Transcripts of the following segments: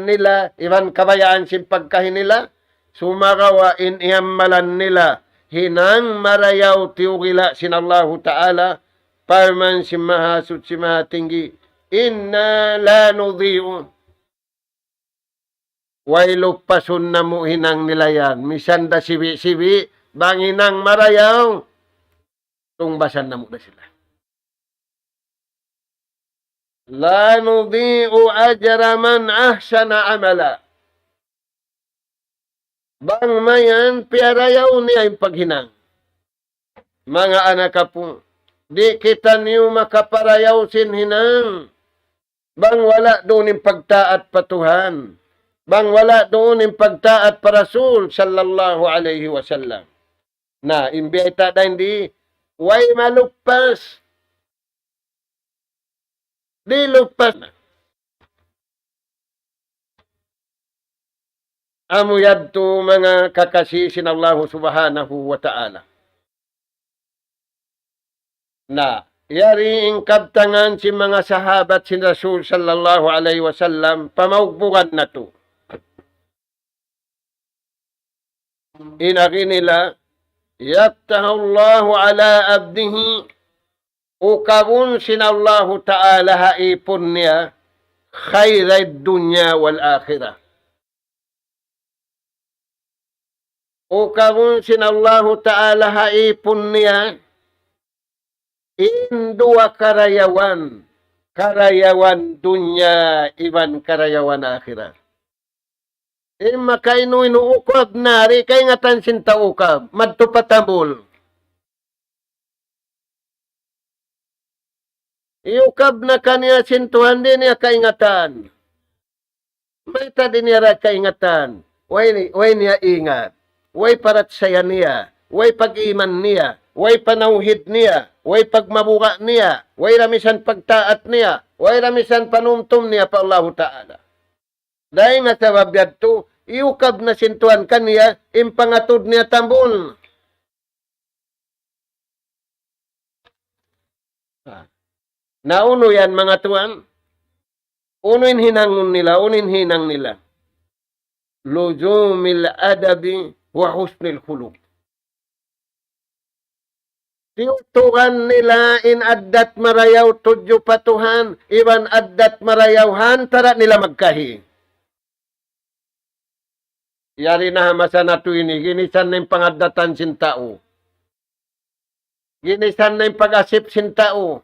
nila, iban kabayaan sin pagkahin nila, sumagawa iniyamalan nila, hinang marayaw tiugila sin Allah Ta'ala, parman si mahasud si mahatinggi, inna la nudhi'un. Way lupasun na mo hinang nila yan. Misan da sibi-sibi, bang hinang marayaw, tungbasan na mo na sila. La nudhi'u ajra man ahsana amala. Bang mayan, piarayaw niya yung paghinang. Mga anak po, di kita niyo makaparayaw sin hinang. Bang wala doon yung pagtaat patuhan. Bang wala doon yung pagtaat para Rasul sallallahu alaihi wasallam. Na, imbita na hindi, way malupas. Di lupas na. Amo yadto mga kakasisin Allah subhanahu wa ta'ala. Na, yari ang kabtangan si mga sahabat si Rasul sallallahu alaihi wasallam, pamaugbugan na to. Inaki nila, yaftahullahu ala abdihi, ukabun sinallahu ta'ala haipon niya, khairad dunya wal akhirah. Ukabun sinallahu ta'ala haipon niya, indua karayawan, karayawan dunya, iban karayawan akhirat. Makaino inuukab nari, kay ngatan sinta ukab, madtupatabol. Iukab na kaniya sintuhan din niya kaingatan. May ta din niya kaingatan. Way niya ingat. Way parat saya niya. Way pag-iman niya. Way panauhid niya. Way pagmabuka niya. Way ramisan pagtaat niya. Way ramisan panumtum niya pa Allah Ta'ala. Dahil nga sa babyad to, iukab na sintuhan kaniya, impangatod niya tambol. Nauno yan mga tuan. Unin hinangon nila, unin hinang nila. Luzumil adabi wa husnil khuluq. Tiutukan nila in addat marayaw tudyo patuhan, iban addat marayawhan, tara nila magkahi. Yari na hamasa na to ini, ginisan na yung pangadatan sin tao. Ginisan na yung pag-asip sin tao.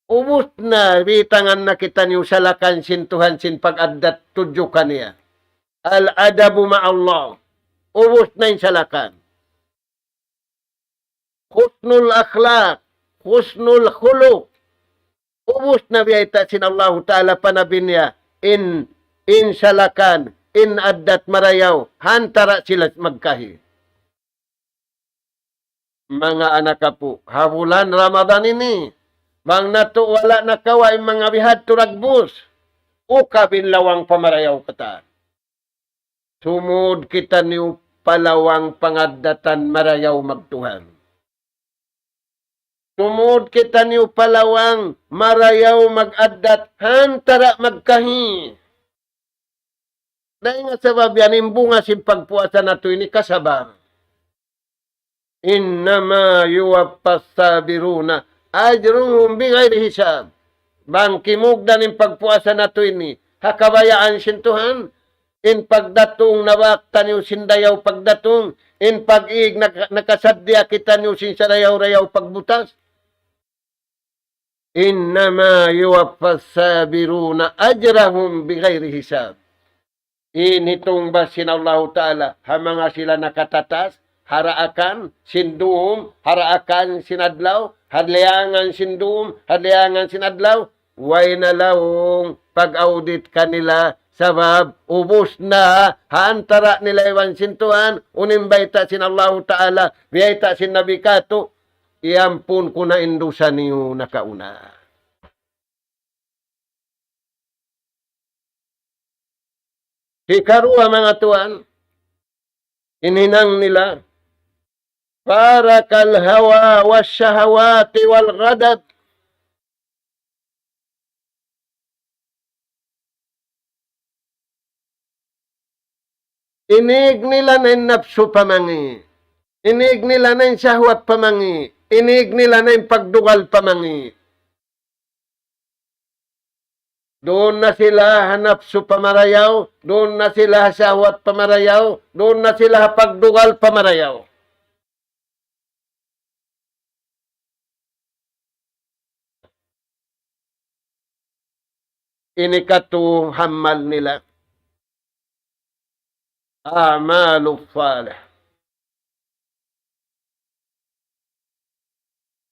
Ubus na, bitangan na kita niyo salakan sin Tuhan sin pag-addat tudyo kaniya. Al-adabu ma'allah. Ubus na yung salakan. Husnul akhlaq, husnul khuluq. Ubus na biyayta sin Allah Ta'ala panabin niya, in salakan, in addat marayaw, hantara sila magkahi. Mga anak po, habulan Ramadan ini, bang nato wala nakaway mga bihad turagbus, ukabin lawang pamarayaw kata. Sumud kita niyo palawang pangaddatan marayaw magtuhan. Sumud kita niyo palawang marayaw magaddat, hantara magkahi. Dahil nga sa babyan, imbunga si pagpuasa na ito ini kasabar. Innama yuwappas sabiruna ajruhum bighairi hisab. Bang kimugdan in pagpuasa na ito ini, hakabayaan sintuhan, in pagdatong nawaktan yung sindayaw pagdatong, in pag-iig nakasadya kita yung sinsarayaw-rayaw pagbutas. Innama yuwappas sabiruna ajrahum bighairi hisab. Initong ba sinallahu ta'ala, hamanga sila nakatatas, haraakan, sinduum, haraakan, sinadlaw, hadlayangan, sinduum, hadlayangan, sinadlaw, way na lawong pag-audit kanila, sabab, ubos na, haantara nila iwan sintuhan, unimbayta sinallahu ta'ala, biyayta sin Nabi Kato, iampun ko na indusa niyo nakauna. Hikarua mga tuan, ininang nila, para kalhawa wasyahawati wal ghadad. Inig nila na yung napso pamangi. Inig nila na yung sahwat pamangi. Inig nila na yung pagdugal pamangi. Doon na sila hanap sa pamarayaw, doon na sila sahwat pamarayaw, doon na sila pagdugal pamarayaw. Ini katu hamal nila. Amalu salih.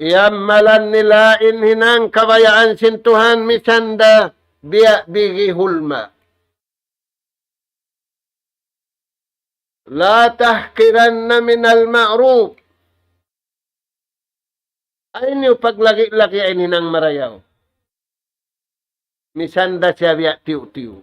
Iamalan nila inhinang kabayaan sintuhan misanda biya bigi hulma. La tahkiranna minal ma'ruf. Ay niyo paglagi-lagi ay ninang marayaw. Misanda siya biya tiyo-tiyo.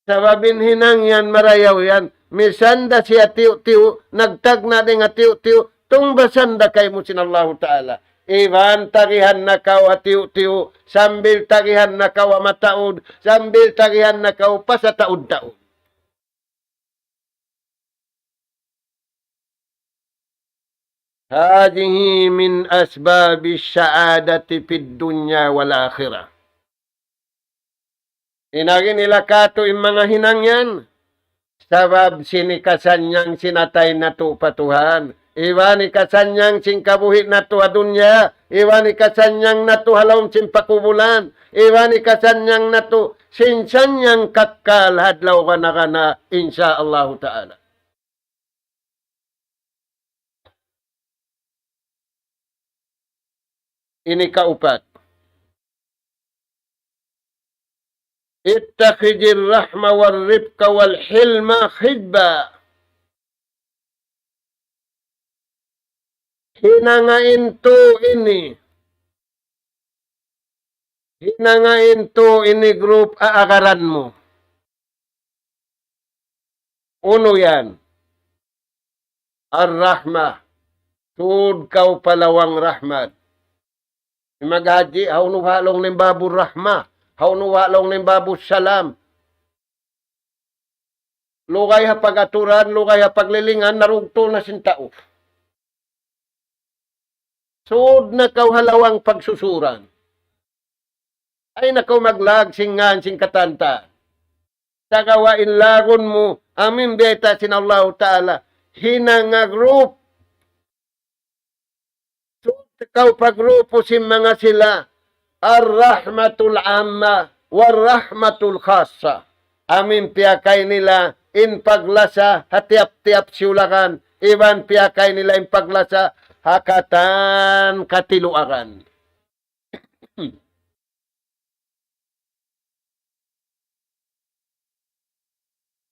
Sababin hinang yan marayaw yan. Misanda siya tiyo-tiyo. Nagtag na din nga tiyo-tiyo. Tung basanda kay mo sinallahu ta'ala. Iban tagihan na kaw atiw-tiw, sambil tagihan na kaw mataod, sambil tagihan na kaw pa sa taod-taod. Hadihi min asbabi syaadati fid dunya wal akhirah. Inagin nila kato yung mga hinangyan. Sabab sinikasanyang sinatay na to patuhan. Iwani kasanyang singkabuhit na to adunya. Iwani kasanyang na to halawang simpakubulan. Iwani kasanyang na to sinsanyang kakal hadlaw ka na insya Allah ta'ala. Ini kaupat. Ittakhijir rahma wal ribka wal hilma khidba. Hinangain to ini. Hinangain to ini group aakaran mo. Uno yan. Ar-rahmah. Tuod kau palawang rahmat. Maghaji, haunuhalong ng babu rahmah. Haunuhalong ng babu salam. Lugay ha pagaturan, lugay ha paglilingan, narugto na sintao. Suod na kaw halawang pagsusuran. Ay nakaw maglag singan sing katanta. Sa gawain lagon mo, amin beta sinallahu ta'ala, hinanga group. Suod kaw paggrupo sin mga sila, ar-rahmatul amma, war-rahmatul khassa. Amin piyakay nila, in paglasa, hatiap-tiap siulakan, iban piyakay nila in paglasa, hakatan katiluaran.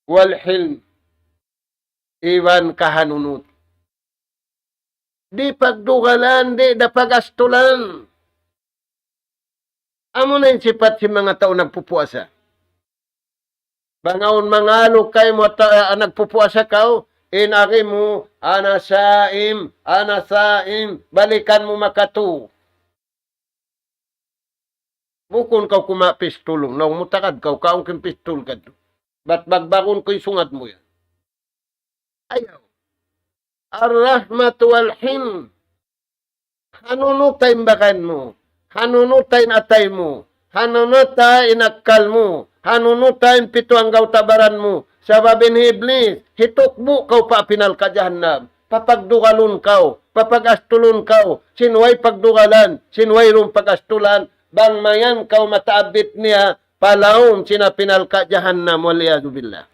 Walhilm, iwan kahanunut. Di pagdugalan, di da pagastulan. Amo na yung sipat si mga tao nagpupuasa. Bangaon mangalo kay mo nagpupuasa kao, inari mo, ana saim, balikan mo makatu. Bukon kau kumapistulong, nang mutakad kau, kaong kimpistol ka. Ba't bagbakon ko'y sungat mo yan? Ayaw. Ar-rahmatu wal-him. Hanunutay bakan mo. Hanunutay atay mo. Hanunutay inakal mo. Hanunutay pito ang gautabaran mo. Sababin Iblis, hitukbo kau pa pinal ka jahannam. Papagdugalon kau. Papagastulon kau. Sinway pagdugalan. Sinway rum pagastulan. Bang mayan kau mataabit niya. Palawom sinapinal ka jahannam. Waliyadu billah.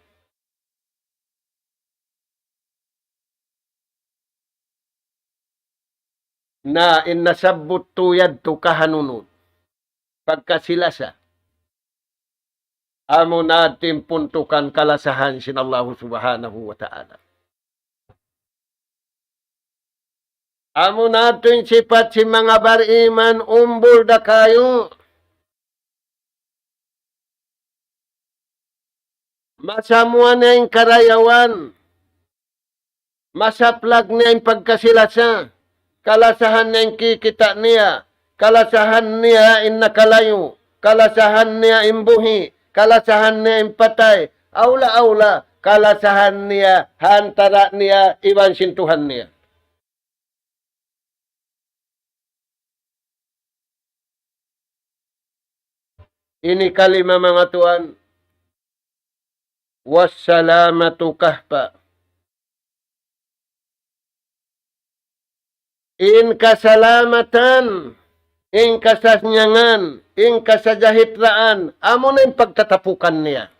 Na inasabot tuyad to kahanunod. Pagkasilasa. Amo natin puntukan kalasahan sin Allah subhanahu wa ta'ala. Amo natin sipat si mga bariman umbol da kayo. Masamuan na yung karayawan. Masaplag na yung pagkasilasa. Kalasahan na yung kikita niya. Kalasahan niya in nakalayo. Kalasahan niya in buhi. Kalasahan niya in patay. aula-aula, kalasahan niya, hantara niya, iwan sintuhan niya. Ini kalima mga tuan, wassalamatu kahpa. In kasalamatan, in kasasnyangan, in kasajahitraan, amo na yung pagtatapukan niya.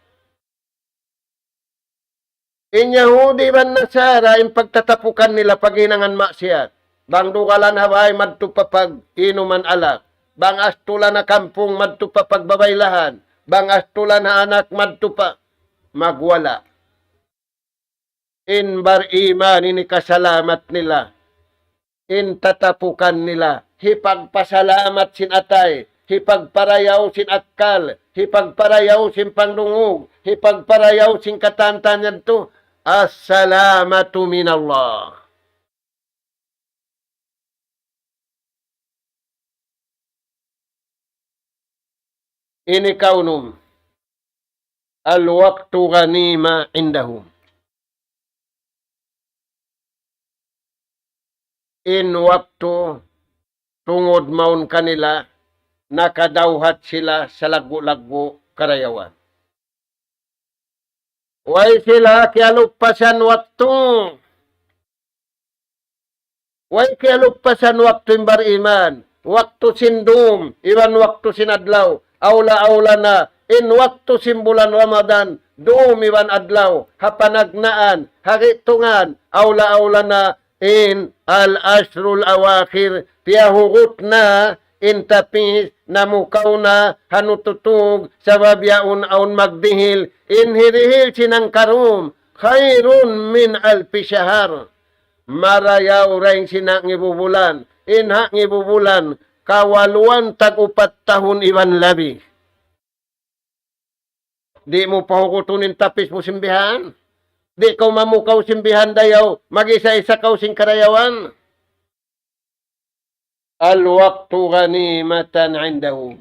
In Yahudi man Nasara, yung pagtatapukan nila paginangan maksiyat. Bang dukalan haway madtupapag inuman alak. Bang astula na kampung madtupa pagbabaylahan. Bang astula na anak madtupa magwala. In bar iman ini kasalamat nila. In tatapukan nila. Hipagpasalamat sin atay. Hipagparayaw sin atkal. Hipagparayaw sin pangdungog. Hipagparayaw sin katantanyan to. Assalamatu minallah. Ini kaunum. Al-waqtu ghanima indahum. In waktu tungod maun kanila, nakadawhat sila sa lagu-lagu karayawan. Way sila kialupasan waktu. Way kialupasan waktu imbar iman. Waktu sindum, iwan waktu sinadlaw. Aula-aula na, in waktu simbulan Ramadan, doom iwan adlaw, hapanagnaan, hakitungan, aula-aula na, in al-asrul awakhir, piyahugot na, in tapis, namukaw na, hanututug, sababyaun aun magdihil, in hirihil sinang karum, khairun min alfi syahar. Marayaw rin sinak ngibubulan, in hak ngibubulan, kawaluan tag-upat tahun iwan labi. Di mo pahukutunin tapis mo simbihan. Di ka mamukaw simbihan dayaw. Mag-isa-isa kaw sing karayawan. Al-waqtu ghanimatan indahu.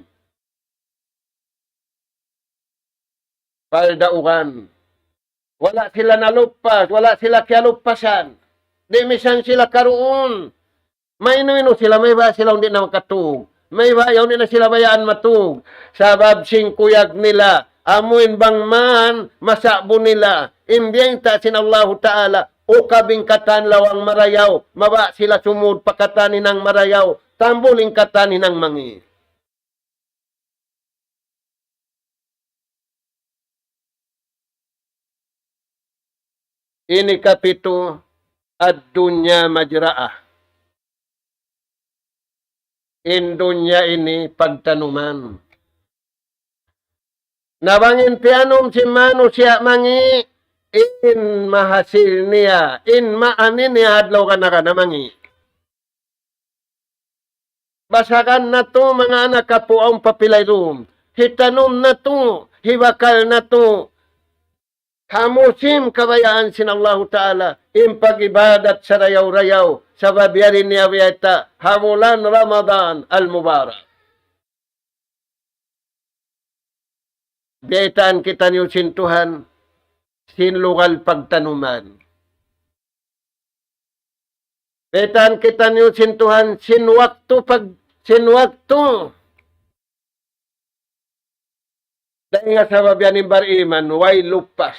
Paldaugan. Wala sila nalupas. Wala sila kialupasan. Di misan sila karoon. May ino sila, may ba sila hindi na makatug. May ba yaw na sila bayaan matug. Sabab sing kuyag nila, amuin bang man, masabo nila. Imbiyenta sin Allah Ta'ala, o kabing katan lawang marayaw, maba sila sumud pakatanin ng marayaw, tambuling katanin ng mangi. Ini kapito, ad-dunya majra'ah. In dunya ini pagtanuman. Nabangin pianom si mano siya mangi, in mahasil niya, in maanin niya adlaw ka na mangi. Basakan na to mga anak kapo ang papilay room. Hitanom na to, hiwakal na to. Hamusim kabayaan sin Allah Ta'ala, in pag-ibadat sa rayaw-rayaw, sa babiyarin niya wiyata, hamulan Ramadan al-Mubarak. Biyataan kita niyo sintuhan, sinlugal pagtanuman. Biyataan kita niyo sintuhan, sinwaktu. Dahil nga sa babiyanin bariman, way lupas.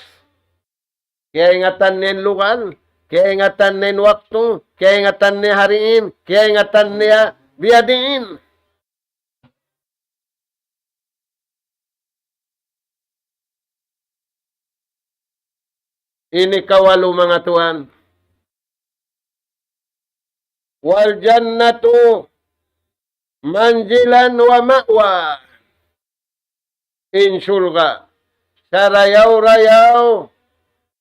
Kaya ingatan nin lugal, kaya ingatan nin waktu, kaya ingatan ni hariin, kaya ingatan niya biyadiin. Ini kawalo mga tuan. Wal jannatu manjilan wa ma'wa. Insulga. Sarayaw-rayaw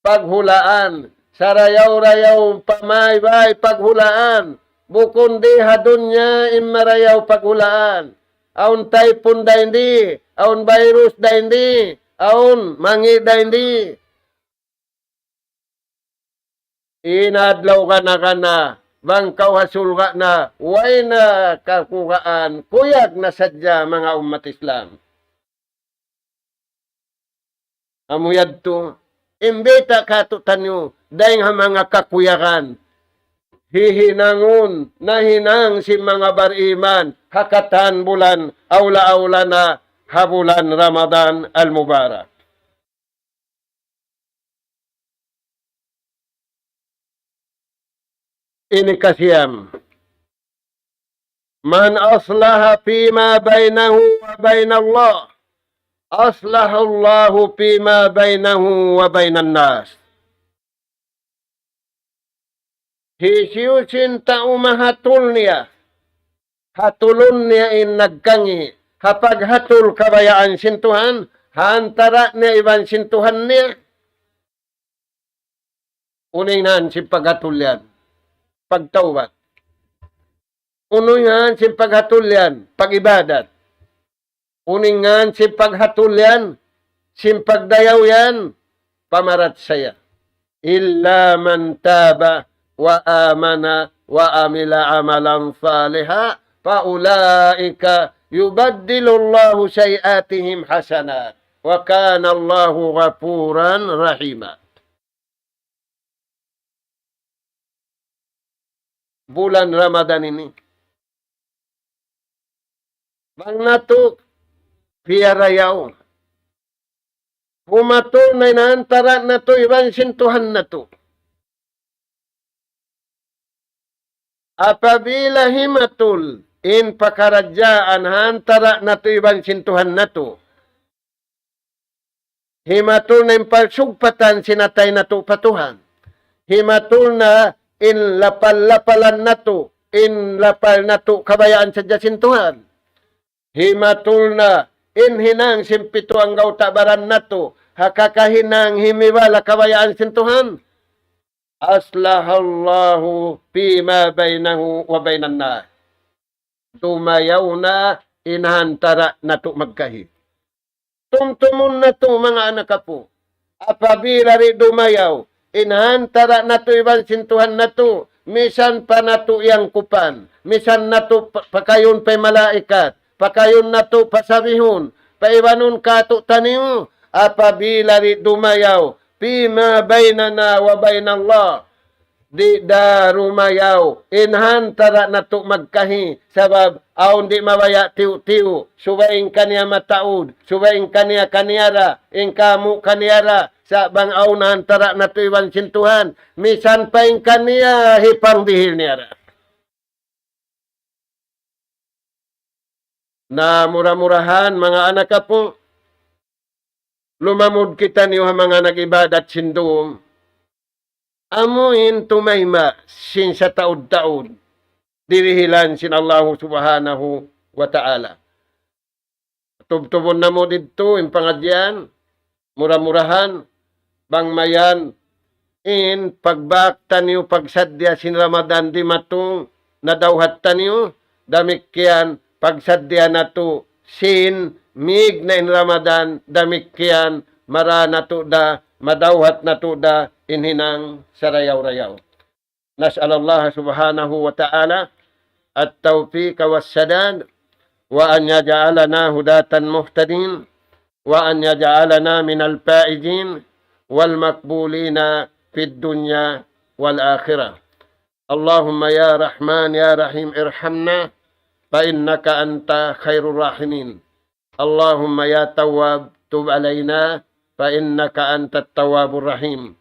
paghulaan. Sarayaw-rayaw pamaybay paghulaan. Bukun di hadunya imarayaw paghulaan. Aun typhoon da hindi. Aun virus da hindi. Aun mangi da hindi. Inadlaw ka na. Bangkaw hasulga na. Way na kakugaan. Kuyag na sadya mga umat Islam. amuyad to, imbita kato tanyo, dahil nga mga kakuyakan, hihinangon na hinang si mga bariman, hakatan bulan, awla-awla na habulan Ramadan al-Mubarak. Ini kasiyam. Man aslaha fima bainahu wa bainallah, aslahallahu fima bainahu wa bainan nas. Hisiusin tao mahatul niya. Hatulun niya in nagkangi. Hapag hatul kabayaan sintuhan, hantara niya iban sintuhan niya. Uningan si paghatulyan, pagtawbat. Uningan si paghatulyan, pagibadat. Uningan si paghatulyan, simpagdayaw yan, pamarat saya. Illa man taba wa amana wa amila amalan saliha faulaika yubaddilullahu sayiatihim hasanat wa kana Allahu ghafuran rahima. Bulan Ramadan ini bang nato piyarayaw pumatunay na antara na to ibang sintuhan na to. Apabila himatul in pakaradyaan hantara na to ibang sintuhan na to. Himatul na impalsugpatan sinatay na to patuhan. Himatul na in lapal-lapalan na to, in lapal na to kabayaan sa jasintuhan. Himatul na in hinang simpito ang gautabaran na to, hakakahinang himiwala kabayaan sintuhan. Aslahallahu fima bainahu wa bainan nas. Tumayaw na inahantara na to magkahi. Tumtumun na to mga anak po. Apabila ri dumayaw, inahantara na to ibang sintuhan na to. Misan pa na to iyang kupan. Misan na to pakayon pa'y malaikat. Pakayon na to pasabihon. Paibanon ka to taniyo. Apabila ri dumayaw, pima bainana wa bainallah. Di da rumayaw. Inhantara na to magkahi. Sabab, aon di mawaya tiw-tiw. Subaing kaniya mataud. Subaing kaniya kaniyara. Ingkamu kaniyara. Sa bang aon hantara na to ibang sintuhan. Misan pa ing kaniya hipang dihil niyara. Na murah-murahan mga anak po. Lumamod kita niyo mga nag-ibadat sindum. Amuin tumayma sin sa taod-taod. Dirihilan sin Allah subhanahu wa ta'ala. Tubtubon na mo dito, impangadyan, murah-murahan, bangmayan, in pagbakta niyo pagsadya sin Ramadan di matong nadawhat niyo, damikyan pagsadya na to sin mig na in Ramadan, damikyan marana to da, madawhat na to da, inhinang sarayaw-rayaw. Nas'alallah subhanahu wa ta'ala at-tawfiq was-sadad wa an yaj'alana hudatan muhtadin wa an yaj'alana minal faizin wal maqbulina fid dunya wal akhirah. Allahumma ya Rahman ya Rahim irhamna fa innaka anta khairur rahimin. Allahumma ya Tawwab tub alaina fa innaka antat tawwabur rahim.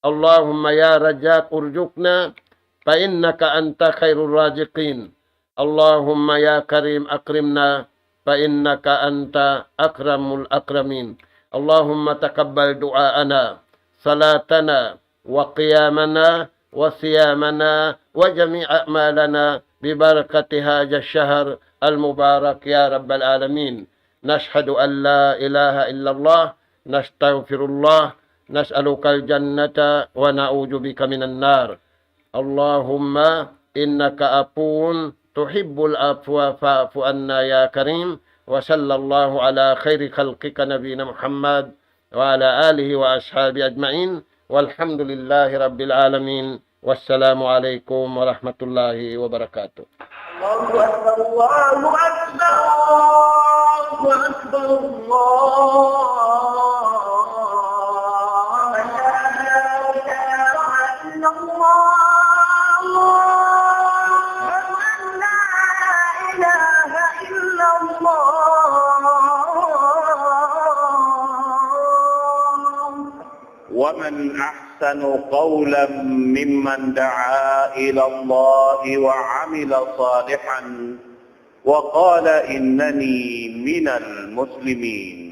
Allahumma ya Rajaq urjukna fa innaka anta khairur raziqin. Allahumma ya Karim akrimna fa innaka anta akramul akramin. Allahumma taqabbal du'aana, salatana wa qiyamana wa siyamana wa jami' a'malana bi barakati hadha ash-shahr al-mubarak ya rabbal alamin. Nashhadu an la ilaha illallah, nastaghfirullah, nas'aluka al-jannata wa na'udzu bika minan nar. Allahumma innaka afuwun tuhibbul afwa fa'fu anna ya karim. Wa sallallahu ala khairi khalqika nabiyina Muhammad wa ala alihi wa ashabi ajma'in. Walhamdulillahi rabbil alamin. Wassalamu alaikum warahmatullahi wabarakatuh. Allahu Akbar, Allahu Akbar, Allahu Akbar, Allah. لا إله إلا الله ومن أحسن قولا ممن دعا إلى الله وعمل صالحا وقال إنني من المسلمين